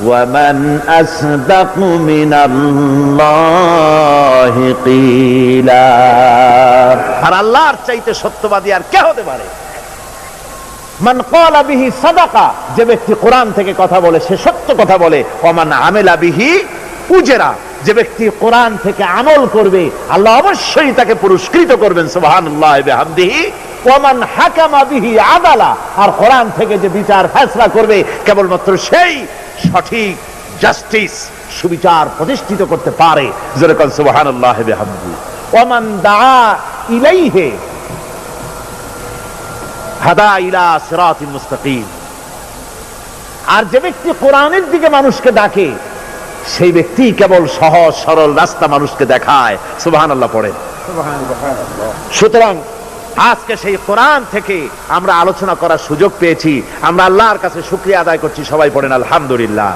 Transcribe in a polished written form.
ومن أصدق من الله قيلا। আর আল্লাহর চাইতে সত্যবাদী আর কে হতে পারে? মান ক্বালা বিহি সাদাকা, যে ব্যক্তি কোরআন থেকে কথা বলে সে সত্য কথা বলে। ওমান আমিলা বিহি উজরা, যে ব্যক্তি কোরআন থেকে আমল করবে আল্লাহ অবশ্যই তাকে পুরস্কৃত করবেন। সুবহানাল্লাহি ওয়া বিহামদিহি। ওমান হাকামা বিহি আদালা, আর কোরআন থেকে যে বিচার ফয়সালা করবে কেবলমাত্র সেই সঠিক জাস্টিস সুবিচার প্রতিষ্ঠিত করতে পারে। যেরকম সুবহানাল্লাহি ওয়া বিহামদিহি। ওমান দাআ ইলাইহি হাদা ইলা সিরাতিল মুস্তাকিম, আর যে ব্যক্তি কোরআনের দিকে মানুষকে ডাকে সেই ব্যক্তি কেবল সহজ সরল রাস্তা মানুষকে দেখায়। সুবহানাল্লাহ পড়েন। সুতরাং আজকে সেই কোরআন থেকে আমরা আলোচনা করার সুযোগ পেয়েছি। আমরা আল্লাহর কাছে শুকরিয়া আদায় করছি। সবাই পড়েন আলহামদুলিল্লাহ।